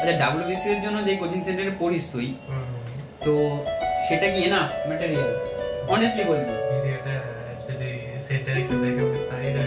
আচ্ছা ডাব্লিউবিসি এর জন্য যে কোচিং সেন্টারে পড়িস তুই, তো সেটা কি এনাফ ম্যাটেরিয়াল? অনেস্টলি বলবি ভিডিওটা যদি সেন্টারে একটু দেখাবো তাই না।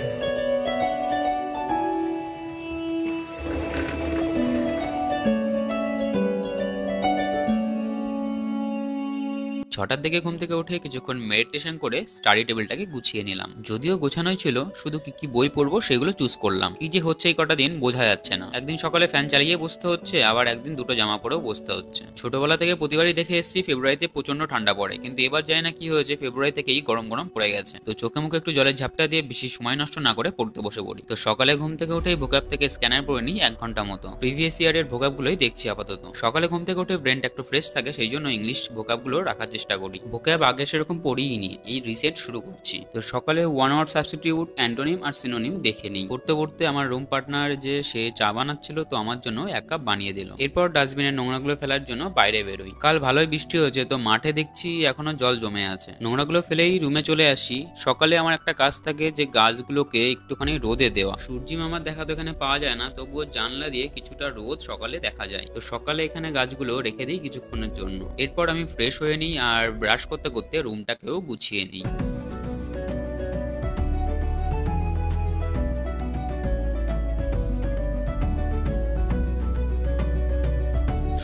ছটার দিকে ঘুম থেকে উঠে কিছুক্ষণ মেডিটেশন করে স্টাডি টেবিলটাকে গুছিয়ে নিলাম। যদিও গোছানোই ছিল, শুধু কি কি বই পড়বো সেগুলো চুজ করলাম। কি যে হচ্ছে এই কটা দিন বোঝা যাচ্ছে না। একদিন সকালে ফ্যান চালিয়ে বসতে হচ্ছে, আবার একদিন দুটো জামা পরেও বসতে হচ্ছে। ছোটবেলা থেকে প্রতিবারই দেখে এসেছি ফেব্রুয়ারিতে প্রচন্ড ঠান্ডা পড়ে, কিন্তু এবার জানি না কি হয়েছে, ফেব্রুয়ারি থেকেই গরম গরম পড়ে গেছে। তো চোখে মুখে একটু জলের ঝাপটা দিয়ে বেশি সময় নষ্ট না করে পড়তে বসে পড়ি। তো সকালে ঘুম থেকে উঠেই ভোকাব থেকে স্ক্যানার পড়ে নিই 1 ঘন্টা মতো। প্রিভিয়াস ইয়ারের ভোকাবগুলোই দেখছি আপাতত। সকালে ঘুম থেকে উঠে ব্রেনটা একটু ফ্রেশ থাকে, সেই জন্য ইংলিশ ভোকাবগুলো রাখার চেষ্টা করি। ভোকাব আগে সেরকম পড়িই নি, এই রিসেট শুরু করছি। তো সকালে 1 ওয়ার্ড সাবস্টিটিউট, অ্যান্টোনিম আর সিনোনিম দেখে নিই। পড়তে পড়তে আমার রুম পার্টনার যে সে চা বানাচ্ছিল, তো আমার জন্য 1 কাপ বানিয়ে দিল। এরপর ডাস্টবিনের নোংরাগুলো ফেলার জন্য বাইরে বেরোই। কাল ভালোই বৃষ্টি হয়েছে, তো মাঠে দেখছি এখনো জল জমে আছে। নোংরাগুলো ফেলেই রুমে চলে আসি। সকালে আমার একটা কাজ থাকে যে গাছগুলোকে একটুখানি রোদে দেওয়া। সূর্যি মামার দেখা তো এখানে পাওয়া যায় না, তবুও জানলা দিয়ে কিছুটা রোদ সকালে দেখা যায়। তো সকালে এখানে গাছগুলো রেখে দিই কিছুক্ষণের জন্য। এরপর আমি ফ্রেশ হয়ে নিই আর ব্রাশ করতে করতে রুমটাকেও গুছিয়ে নিই।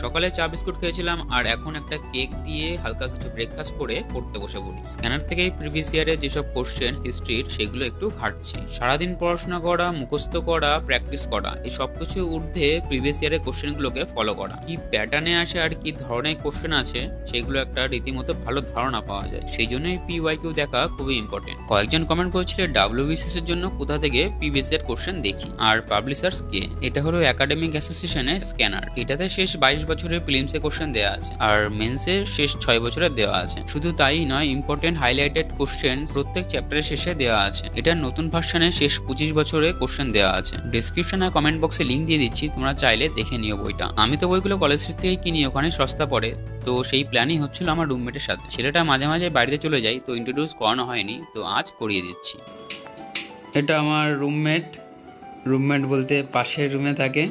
সকালে চা বিস্কুট খেয়েছিলাম, আর এখন একটা কেক দিয়ে হালকা কিছু ব্রেকফাস্ট করে পড়তে বসে পড়ি। স্ক্যানার থেকে প্রিভিয়াস ইয়ারের যেসব কোশ্চেন হিস্ট্রির সেগুলো একটু ঘাটছি। সারাদিন পড়াশোনা করা, মুখস্থ করা, প্র্যাকটিস করা, এই সবকিছু ঊর্ধ্বে প্রিভিয়াস ইয়ারের কোশ্চেনগুলোকে ফলো করা। কি প্যাটার্নে আসে আর কি ধরনের কোশ্চেন আছে সেগুলো একটা রীতিমতো ভালো ধারণা পাওয়া যায়। সেই জন্যই PYQ দেখা খুবই ইম্পর্টেন্ট। কয়েকজন কমেন্ট করেছিল WBCS এর জন্য কোথা থেকে প্রিভিয়াস ইয়ার কোশ্চেন দেখি, আর পাবলিশার্স কে। এটা হলো একাডেমিক অ্যাসোসিয়েশনের স্ক্যানার। এটাতে শেষ 22 বছরের প্রিলিমসে কোশ্চেন দেওয়া আছে, আর মেন্সের শেষ 6 বছরের দেওয়া আছে। শুধু তাই নয়, ইম্পর্টেন্ট হাইলাইটেড কোশ্চেন প্রত্যেক চ্যাপ্টারের শেষে দেওয়া আছে। এটার নতুন ভার্সনে শেষ 25 বছরে কোশ্চেন দেওয়া আছে। ডেসক্রিপশন আর কমেন্ট বক্সে লিঙ্ক দিয়ে দিচ্ছি, তোমরা চাইলে দেখে নিও বইটা। আমি তো বইগুলো কলেজ স্ট্রিট থেকেই কিনি, ওখানে সস্তা পড়ে। তো সেই প্ল্যানই হচ্ছিল আমার রুমমেটের সাথে। ছেলেটা মাঝে মাঝে বাড়িতে চলে যায়, তো ইন্ট্রোডিউস করানো হয়নি, তো আজ করিয়ে দিচ্ছি। এটা আমার রুমমেট বলতে পাশের রুমে থাকে।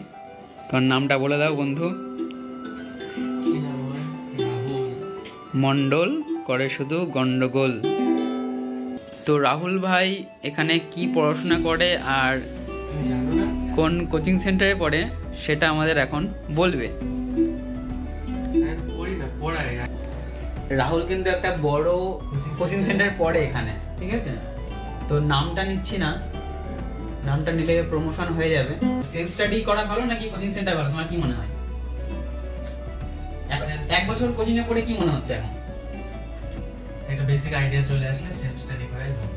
তোর নামটা বলে দাও বন্ধু। মন্ডল করে শুধু গন্ডগোল। তো রাহুল ভাই এখানে কি পড়াশোনা করে আর কোন কোচিং সেন্টারে পড়ে সেটা আমাদের এখন বলবে। রাহুল কিন্তু একটা বড় কোচিং সেন্টারে পড়ে এখানে, ঠিক আছে? তো নামটা নিচ্ছি না, নামটা নিলে প্রমোশন হয়ে যাবে। সেলফ স্টাডি করা ভালো নাকি কোচিং সেন্টার ভালো, তোমার কি মনে হয়? 1 বছর কোচিং এ পড়ে কি মনে হচ্ছে এখন? একটা বেসিক আইডিয়া চলে আসলে সেলফ স্টাডি করাই ভালো।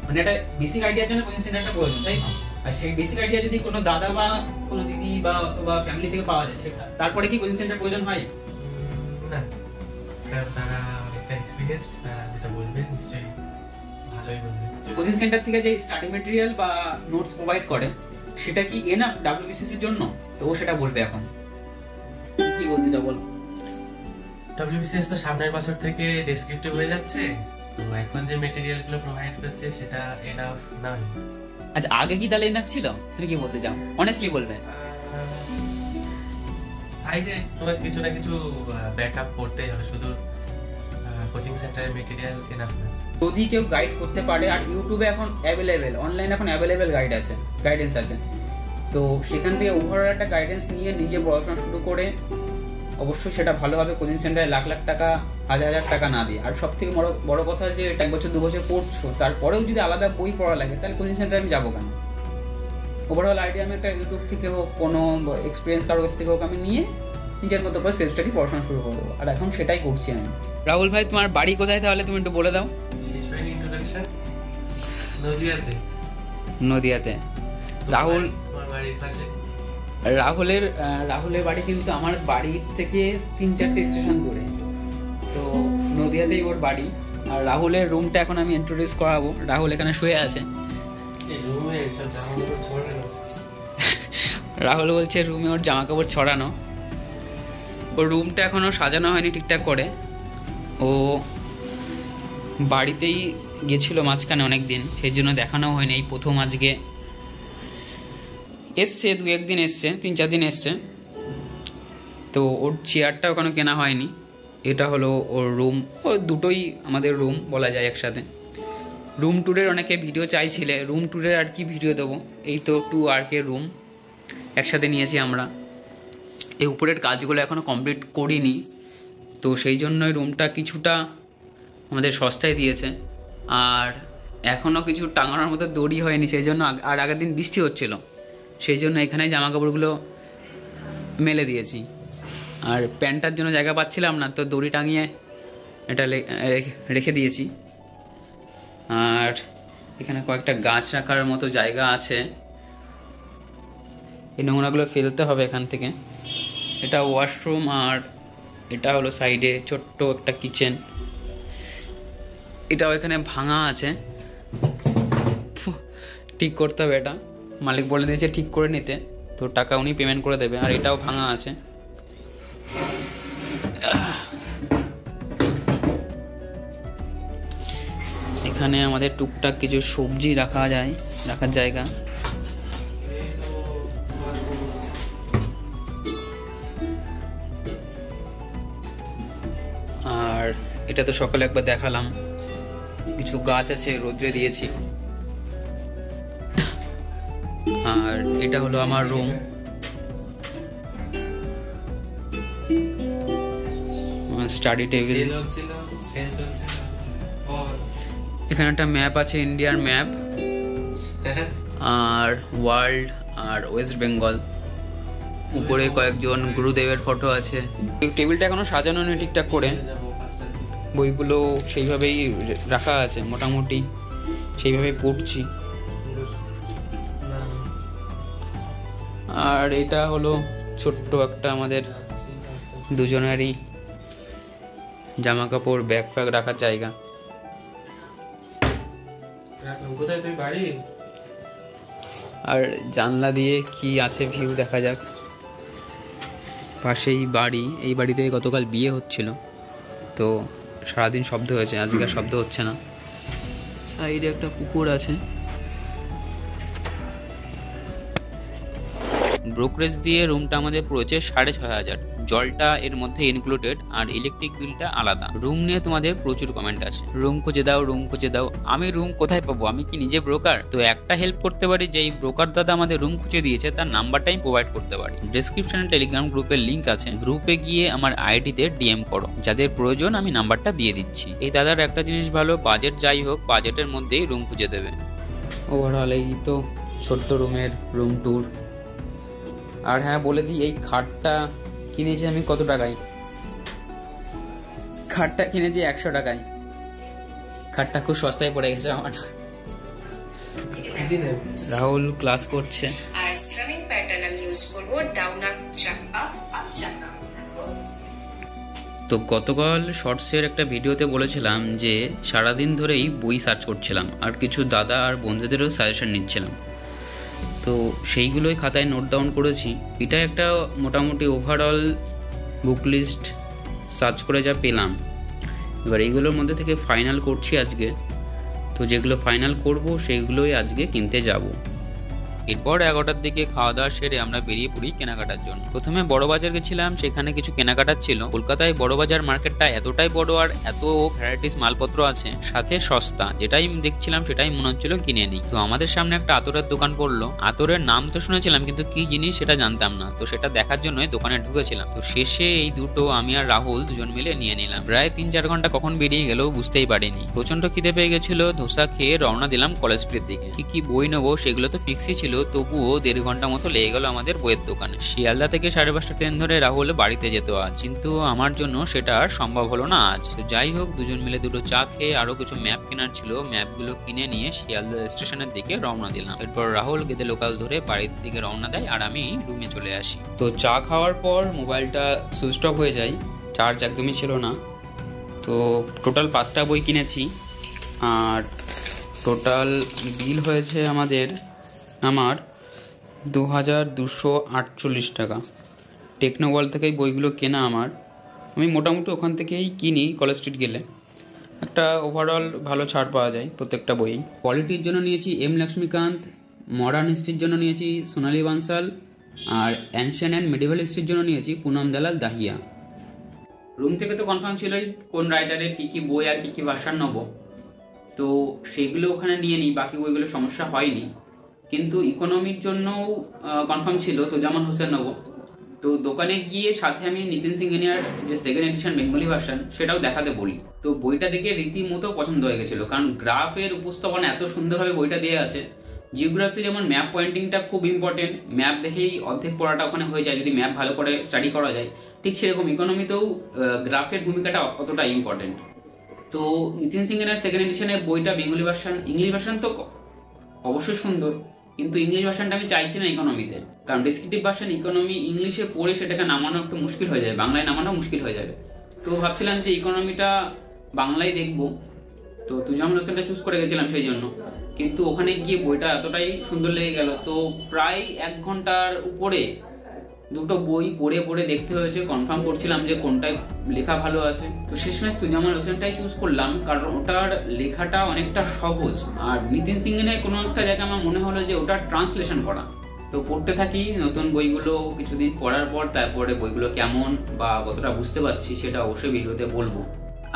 মানে একটা বেসিক আইডিয়ার জন্য কোচিং সেন্টারটা প্রয়োজন, তাই না? আর সেই বেসিক আইডিয়া যদি কোনো দাদা বা কোনো দিদি বা অথবা ফ্যামিলি থেকে পাওয়া যায়, সেটা তারপরে কি কোচিং সেন্টার প্রয়োজন হয় না? কারণ তারা অনেকটা এক্সপেরিয়েন্সড, তারা যেটা বলবে নিশ্চয়ই ভালোই বলবে। কোচিং সেন্টার থেকে যে স্টাডি ম্যাটেরিয়াল বা নোটস প্রোভাইড করে সেটা কি এনাফ WBCS এর জন্য? তো ও সেটা বলবে এখন। কি বলতে চাও বল। WBCS তো সামনের বছর থেকে ডেসক্রিপটিভ হয়ে যাচ্ছে, তো এখন যে ম্যাটেরিয়াল গুলো প্রোভাইড করছে সেটা এনাফ নয়। আচ্ছা, আগে কি তাহলে এনাফ ছিল? তুমি কি বলতে চাও, অনেস্টলি বলবে? সাইডে তোমার কিছু না কিছু ব্যাকআপ করতেই হবে, শুধু কোচিং সেন্টারের ম্যাটেরিয়াল এনাফ না। যদি কেউ গাইড করতে পারে, আর ইউটিউবে এখন অ্যাভেলেবেল, অনলাইন এখন অ্যাভেলেবেল গাইডেন্স আছে, তো সেখান থেকে ওভারঅল একটা গাইডেন্স নিয়ে নিজে পড়াশোনা শুরু করে অবশ্যই সেটা ভালো হবে। কোচিং সেন্টারে লাখ লাখ টাকা, হাজার হাজার টাকা না দিয়ে। আর সব থেকে বড় কথা যে 1 বছর 2 বছর পড়ছো, তারপরেও যদি আলাদা বই পড়া লাগে, তাহলে কোচিং সেন্টারে আমি যাবো কেন? ওভারঅল আইডিয়া আমি একটা ইউটিউব থেকে হোক, কোনো এক্সপিরিয়েন্স কারো কাছ থেকে হোক, আমি নিয়ে নিজের মতো করে সেলফ স্টাডি পড়াশোনা শুরু করবো। আর এখন সেটাই করছি আমি। রাহুল ভাই, তোমার বাড়ি কোথায় তাহলে তুমি একটু বলে দাও। শেষ হয়নি ইন্ট্রোডাকশন? নদিয়াতে। রাহুল, তোমার বাড়ির পাশে? রাহুলের বাড়ি কিন্তু আমার বাড়ির থেকে 3-4টে স্টেশন দূরে, তো নদিয়াতেই ওর বাড়ি। আর রাহুলের রুমটা এখন আমি ইন্ট্রোডিউস করাবো। রাহুল এখানে শুয়ে আছে। রাহুল বলছে রুমে ওর জামা কাপড় ছড়ানো। ওর রুমটা এখনো সাজানো হয়নি ঠিকঠাক করে। ও বাড়িতেই গেছিল মাঝখানে অনেক দিন, সেই জন্য দেখানো হয়নি। এই প্রথম আজকে এসছে, 2-1 দিন এসছে, 3-4 দিন এসছে। তো ওর চেয়ারটা ওখানে কেনা হয়নি, এটা হলো ওর রুম। ও দুটোই আমাদের রুম বলা যায় একসাথে। রুম ট্যুরের অনেকে ভিডিও চাইছিলে, রুম ট্যুরের আর কি ভিডিও দেবো, এই তো 2 আর্কের রুম একসাথে নিয়েছি আমরা। এই উপরের কাজগুলো এখনও কমপ্লিট করিনি, তো সেই জন্যই রুমটা কিছুটা আমাদের সস্তায় দিয়েছে। আর এখনও কিছু টাঙানোর মতো দড়ি হয়নি, সেই জন্য আর আগের দিন বৃষ্টি হচ্ছিল, সেই জন্য এখানে জামা কাপড়গুলো মেলে দিয়েছি। আর প্যান্টটার জন্য জায়গা পাচ্ছিলাম না, তো দড়ি টাঙিয়ে এটা রেখে দিয়েছি। আর এখানে কয়েকটা গাছ রাখার মতো জায়গা আছে, এই নোংরাগুলো ফেলতে হবে এখান থেকে। এটা ওয়াশরুম, আর এটা হলো সাইডে ছোট্ট একটা কিচেন। এটাও এখানে ভাঙা আছে, ঠিক করতে হবে। এটা মালিক বলে দিয়েছে ঠিক করে নিতে, তো টাকা উনি পেমেন্ট করে দেবে। আর এটাও ভাঙা আছে। এখানে আমাদের টুকটাক কিছু সবজি রাখার জায়গা। আর এটা তো সকালে একবার দেখালাম, কিছু গাছ আছে রোদ্রে দিয়েছি। আর এটা হলো আমার রুম। Study table. এখানে একটা ম্যাপ আছে, ইন্ডিয়ার ম্যাপ, আর ওয়ার্ল্ড, আর ওয়েস্ট বেঙ্গল। উপরে কয়েকজন গুরুদেবের ফটো আছে। টেবিলটা এখনো সাজানো নেই ঠিকঠাক করে, বইগুলো সেইভাবেই রাখা আছে, মোটামুটি সেইভাবেই পড়ছি। আর এটা হলো ছোট্ট একটা আমাদের দুজনেরই জামা কাপড় ব্যাগ ফ্যাগ রাখার জায়গা। আর জানলা দিয়ে কি আছে ভিউ দেখা যাক। পাশেই বাড়ি, এই বাড়িতে গতকাল বিয়ে হচ্ছিল, তো সারাদিন শব্দ হয়েছে, আজকে আর শব্দ হচ্ছে না। সাইডে একটা পুকুর আছে। ব্রোকারেজ দিয়ে রুমটা আমাদের পড়েছে 6,500। জলটা এর মধ্যে ইনক্লুডেড, আর ইলেকট্রিক বিলটা আলাদা। রুম নিয়ে তোমাদের প্রচুর কমেন্ট আসে, রুম খুঁজে দাও, রুম খুঁজে দাও। আমি রুম কোথায় পাবো? আমি কি নিজে ব্রোকার? তো একটা হেল্প করতে পারি, যে এই ব্রোকার দাদা আমাদের রুম খুঁজে দিয়েছে তার নাম্বারটাই প্রোভাইড করতে পারি। ডেসক্রিপশনে টেলিগ্রাম গ্রুপের লিঙ্ক আছে, গ্রুপে গিয়ে আমার আইডিতে ডিএম করো, যাদের প্রয়োজন আমি নাম্বারটা দিয়ে দিচ্ছি। এই দাদার একটা জিনিস ভালো, বাজেট যাই হোক বাজেটের মধ্যেই রুম খুঁজে দেবে। ওভারঅল এই তো ছোট্ট রুমের রুম ট্যুর। আর হ্যাঁ বলে দিই, এই খাটটা কিনেছি আমি কত টাকায়? খাটটা কিনেছি 100 টাকায়। খাটটা খুব সস্তায় পড়ে গেছে আমার। রাহুল ক্লাস করছে। আর স্ট্রামিং প্যাটার্ন আমি ইউজ করব, ডাউন আপ চাক আপ আপ চাক আপ। তো গতকাল শর্টসের একটা ভিডিওতে বলেছিলাম যে সারাদিন ধরেই বই সার্চ করছিলাম, আর কিছু দাদা আর বন্ধুদেরও সাজেশন নিচ্ছিলাম। তো সেইগুলোই খাতায় নোট ডাউন করেছি। এটা একটা মোটামুটি ওভারঅল বুক লিস্ট সার্চ করে যা পেলাম। এবার এইগুলোর মধ্যে থেকে ফাইনাল করছি আজকে। তো যেগুলো ফাইনাল করব সেইগুলোই আজকে কিনতে যাব। এরপর 11টার দিকে খাওয়া দাওয়া সেরে আমরা বেরিয়ে পড়ি কেনাকাটার জন্য। প্রথমে বড়বাজার গেছিলাম, সেখানে কিছু কেনাকাটার ছিল। কলকাতায় বড়বাজার মার্কেটটা এতটাই বড় আর এত ভ্যারাইটিস মালপত্র আছে, সাথে সস্তা। যেটাই দেখছিলাম সেটাই মনে হচ্ছিল কিনে নিই। তো আমাদের সামনে একটা আতরের দোকান পড়লো। আতরের নাম তো শুনেছিলাম, কিন্তু কি জিনিস সেটা জানতাম না। তো সেটা দেখার জন্য দোকানে ঢুকেছিলাম। তো শেষে এই দুটো আমি আর রাহুল দুজন মিলে নিয়ে নিলাম। প্রায় 3-4 ঘন্টা কখন বেরিয়ে গেল বুঝতেই পারিনি। প্রচন্ড খিদে পেয়ে গেছিল, ধোসা খেয়ে রওনা দিলাম কলেজ স্ট্রিট দিকে। কি বই নেবো সেগুলো তো ফিক্সই ছিল, তবুও 1.5 ঘন্টা মতো লেগে গেল আমাদের বইয়ের দোকানে। শিয়ালদা থেকে 5:30 ট্রেন ধরে রাহুল বাড়িতে যেত আজ, কিন্তু আমার জন্য সেটা আর সম্ভব হলো না আজ। তো যাই হোক, দুজন মিলে দুটো চা খেয়ে আরো কিছু ম্যাপ কেনার ছিল, ম্যাপগুলো কিনে নিয়ে শিয়ালদা স্টেশনের দিকে রওনা দিলাম। এরপর রাহুল গেদে লোকাল ধরে বাড়ির দিকে রওনা দেয়, আর আমি রুমে চলে আসি। তো চা খাওয়ার পর মোবাইলটা সুইচ অফ হয়ে যায়, চার্জ একদমই ছিল না। তো টোটাল 5টা বই কিনেছি, আর টোটাল বিল হয়েছে আমার 2248 টাকা। টেকনোওয়াল থেকেই বইগুলো কেনা আমার। আমি মোটামুটি ওখান থেকেই কিনি, কলেজ স্ট্রিট গেলে একটা ওভারঅল ভালো ছাড় পাওয়া যায় প্রত্যেকটা বই। পলিটির জন্য নিয়েছি এম লক্ষ্মীকান্ত, মডার্ন হিস্ট্রির জন্য নিয়েছি সোনালী বানসাল, আর অ্যানশিয়েন্ট অ্যান্ড মেডিভেল হিস্ট্রির জন্য নিয়েছি পুনম দালাল দাহিয়া। রুম থেকে তো কনফার্ম ছিলই কোন রাইটারের কী কী বই আর কী কী ভার্সন নেবো, তো সেগুলো ওখানে নিয়ে নিই, বাকি বইগুলো সমস্যা হয়নি। কিন্তু ইকোনমির জন্যও কনফার্ম ছিল তোজামান হোসেন নেবো। তো দোকানে গিয়ে সাথে আমি নিতিন সিংহেনিয়ার যে সেকেন্ড এডিশন বেঙ্গলি ভার্সন সেটাও দেখাতে বলি। তো বইটা দেখে রীতিমতো পছন্দ হয়ে গেছিলো, কারণ গ্রাফের উপস্থাপনা এত সুন্দরভাবে বইটা দিয়ে আছে। জিওগ্রাফি যেমন ম্যাপ পয়েন্টিংটা খুব ইম্পর্টেন্ট, ম্যাপ দেখেই অর্ধেক পড়াটা ওখানে হয়ে যায় যদি ম্যাপ ভালো করে স্টাডি করা যায়, ঠিক সেরকম ইকোনমিতেও গ্রাফের ভূমিকাটা অতটা ইম্পর্টেন্ট। তো নিতিন সিংহেনিয়ার সেকেন্ড এডিশনের বইটা বেঙ্গলি ভার্সন, ইংলিশ ভার্সন তো অবশ্যই সুন্দর, কিন্তু ইংলিশ ভার্সনটা আমি চাইছি না ইকোনমিতে, কারণ ডেসক্রিপটিভ ভার্সন ইকোনমি ইংলিশে পড়ে সেটাকে নামানো একটু মুশকিল হয়ে যাবে, বাংলায় নামানো মুশকিল হয়ে যাবে। তো ভাবছিলাম যে ইকোনমিটা বাংলায় দেখবো, তো তোজামান হোসেনটা চুজ করে গেছিলাম সেই জন্য। কিন্তু ওখানে গিয়ে বইটা এতটাই সুন্দর লেগে গেল, তো প্রায় 1 ঘন্টার উপরে দুটো বই পড়ে পড়ে দেখতে হয়েছে, কনফার্ম করছিলাম যে কোনটায় লেখা ভালো আছে। তো শেষমেশ তোজামান হোসেনটাই চুজ করলাম, কারণ ওটার লেখাটা অনেকটা সহজ। আর নিতিন সিংহেনিয়ার কোনো একটা জায়গায় আমার মনে হলো যে ওটা ট্রান্সলেশন করা। তো পড়তে থাকি নতুন বইগুলো, কিছুদিন পড়ার পর তারপরে বইগুলো কেমন বা কতটা বুঝতে পারছি সেটা অবশ্যই ভিডিওতে বলবো।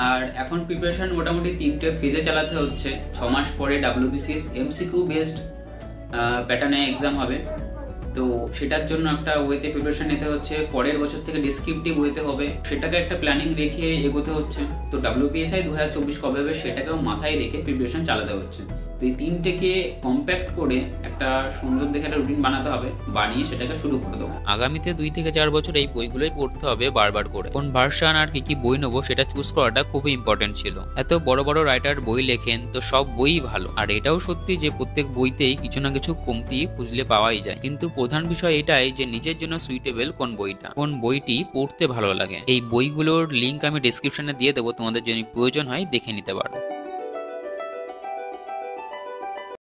আর এখন প্রিপারেশন মোটামুটি 3টে ফেজে চালাতে হচ্ছে। 6 মাস পরে WBCS MCQ বেসড প্যাটার্নে এক্সাম হবে, তো সেটার জন্য একটা ওয়েতে প্রিপারেশন নিতে হচ্ছে। পরের বছর থেকে ডেসক্রিপটিভ ওয়েতে হবে, সেটাকে একটা প্ল্যানিং রেখে এগোতে হচ্ছে। তো WPSI 2024 কবে হবে সেটাকেও মাথায় রেখে প্রিপারেশন চালাতে হচ্ছে। তো এই 3টেকে কম্প্যাক্ট করে একটা সুন্দর দেখে একটা রুটিন বানাতে হবে, বানিয়ে সেটাকে শুরু করে দেবো। আগামীতে 2 থেকে 4 বছর এই বইগুলোই পড়তে হবে বারবার করে। কোন ভার্সন আর কি কি বই নেবো সেটা চুজ করাটা খুবই ইম্পর্টেন্ট ছিল। এত বড় বড় রাইটার বই লেখেন, তো সব বইই ভালো। আর এটাও সত্যি যে প্রত্যেক বইতেই কিছু না কিছু কমতি খুঁজলে পাওয়াই যায়, কিন্তু প্রধান বিষয় এটাই যে নিজের জন্য সুইটেবল কোন বইটা, কোন বইটি পড়তে ভালো লাগে। এই বইগুলোর লিঙ্ক আমি ডেসক্রিপশনে দিয়ে দেবো, তোমাদের যদি প্রয়োজন হয় দেখে নিতে পারো।